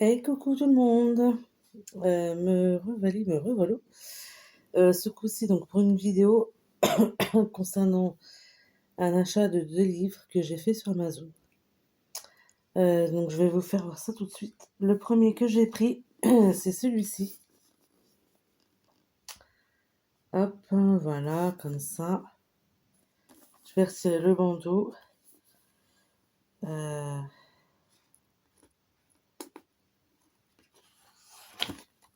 Hey, coucou tout le monde. Me revoilà. Ce coup-ci, donc, pour une vidéo concernant un achat de 2 livres que j'ai fait sur Amazon. Donc je vais vous faire voir ça tout de suite. Le premier que j'ai pris, c'est celui-ci. Hop, voilà, comme ça. Je vais retirer le bandeau.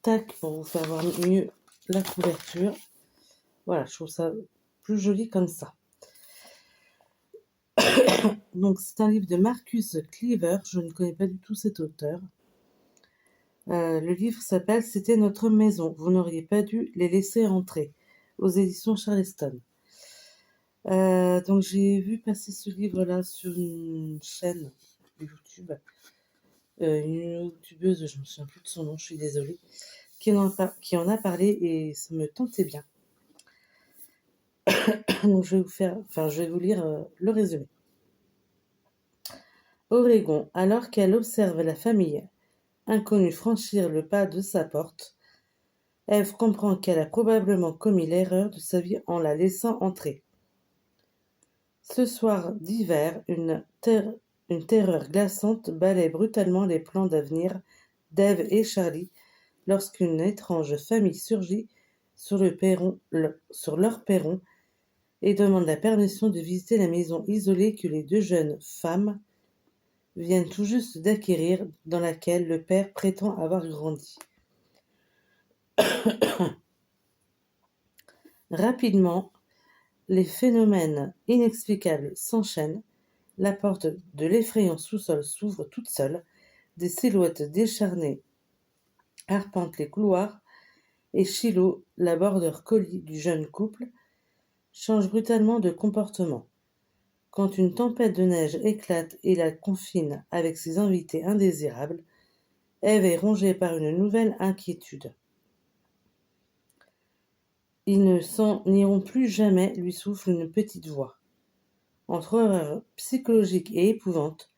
Tac, pour vous faire voir mieux la couverture. Voilà, je trouve ça plus joli comme ça. Donc c'est un livre de Marcus Cleaver, je ne connais pas du tout cet auteur. Le livre s'appelle C'était notre maison, vous n'auriez pas dû les laisser entrer, aux éditions Charleston. Donc j'ai vu passer ce livre-là sur une chaîne YouTube, une youtubeuse, je ne me souviens plus de son nom, je suis désolée, qui en a parlé et ça me tentait bien. Donc je vais vous lire le résumé. Oregon, alors qu'elle observe la famille inconnue franchir le pas de sa porte, Ève comprend qu'elle a probablement commis l'erreur de sa vie en la laissant entrer. Ce soir d'hiver, une terreur glaçante balaie brutalement les plans d'avenir d'Ève et Charlie lorsqu'une étrange famille surgit sur leur perron et demande la permission de visiter la maison isolée que les deux jeunes femmes viennent tout juste d'acquérir, dans laquelle le père prétend avoir grandi. Rapidement, les phénomènes inexplicables s'enchaînent, la porte de l'effrayant sous-sol s'ouvre toute seule, des silhouettes décharnées arpentent les couloirs, et Shiloh, la border collie du jeune couple, change brutalement de comportement. Quand une tempête de neige éclate et la confine avec ses invités indésirables, Ève est rongée par une nouvelle inquiétude. Ils ne s'en iront plus jamais, lui souffle une petite voix. Entre horreur psychologique et épouvante,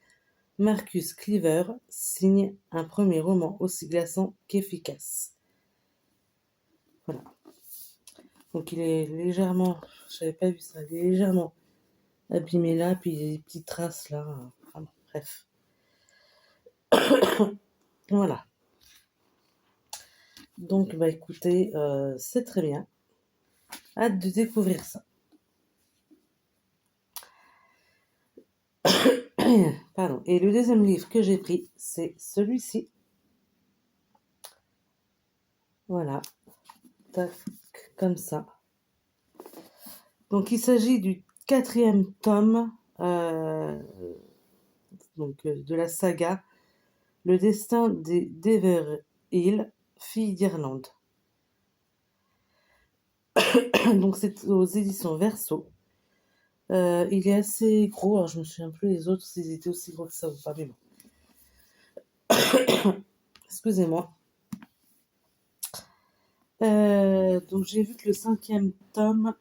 Marcus Cleaver signe un premier roman aussi glaçant qu'efficace. Voilà. Donc il est légèrement, j'avais pas vu ça, il est légèrement abîmé là, puis il y a des petites traces là. Enfin, bref. Voilà. Donc bah écoutez, c'est très bien. Hâte de découvrir ça. Pardon. Et le deuxième livre que j'ai pris, c'est celui-ci. Voilà. Tac, comme ça. Donc il s'agit du 4e tome de la saga Le destin des Deverhill, filles d'Irlande. Donc c'est aux éditions Verso. Il est assez gros, alors je me souviens plus les autres s'ils étaient aussi gros que ça ou pas, mais bon. Excusez-moi. Donc j'ai vu que le 5e tome,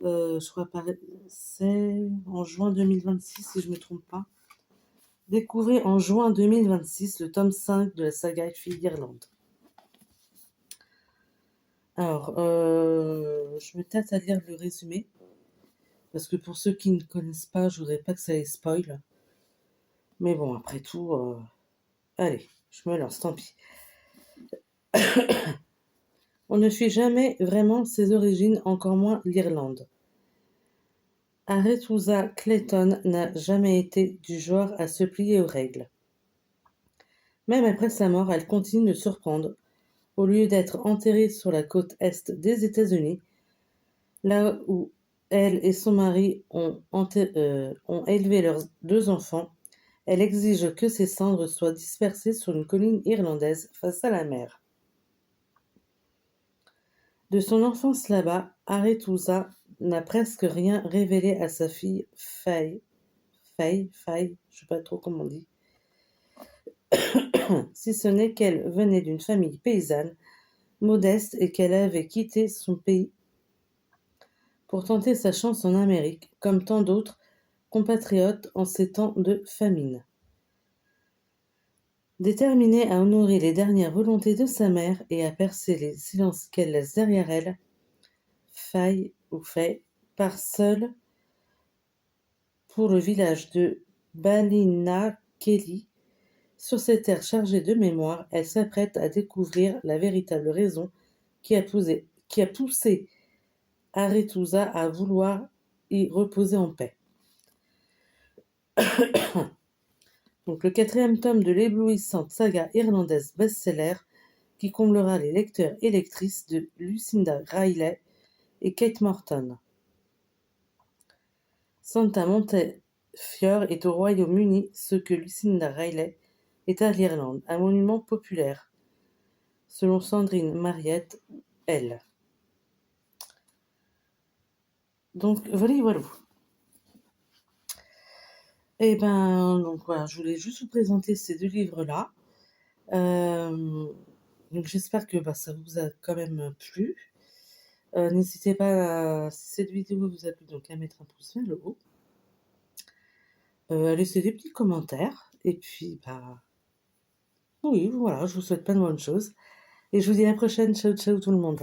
je crois c'est en juin 2026 si je ne me trompe pas. Découvrez en juin 2026 le tome 5 de la saga Filles d'Irlande. Alors, je me tâte à lire le résumé, parce que pour ceux qui ne connaissent pas, je voudrais pas que ça les spoil. Mais bon, après tout, allez, je me lance, tant pis. On ne fuit jamais vraiment ses origines, encore moins l'Irlande. Arethusa Clayton n'a jamais été du genre à se plier aux règles. Même après sa mort, elle continue de surprendre. Au lieu d'être enterrée sur la côte est des États-Unis, là où elle et son mari ont élevé leurs 2 enfants, elle exige que ses cendres soient dispersées sur une colline irlandaise face à la mer. De son enfance là-bas, Arethusa n'a presque rien révélé à sa fille Faye, je sais pas trop comment on dit, si ce n'est qu'elle venait d'une famille paysanne, modeste, et qu'elle avait quitté son pays pour tenter sa chance en Amérique, comme tant d'autres compatriotes en ces temps de famine. Déterminée à honorer les dernières volontés de sa mère et à percer les silences qu'elle laisse derrière elle, Faye part seule pour le village de Ballinakeli. Sur cette terre chargée de mémoire, elle s'apprête à découvrir la véritable raison qui a poussé Arethusa à vouloir y reposer en paix. Donc le 4e tome de l'éblouissante saga irlandaise best-seller qui comblera les lecteurs et lectrices de Lucinda Riley et Kate Morton. Santa Montefiore est au Royaume-Uni ce que Lucinda Riley est à l'Irlande, un monument populaire, selon Sandrine Mariette, elle. Donc voilà. Et donc voilà, je voulais juste vous présenter ces 2 livres-là. Donc j'espère que ça vous a quand même plu. N'hésitez pas, si cette vidéo vous a plu, donc à mettre un pouce vers le haut, à laisser des petits commentaires, et puis oui, voilà, je vous souhaite plein de bonnes choses, et je vous dis à la prochaine. Ciao ciao tout le monde.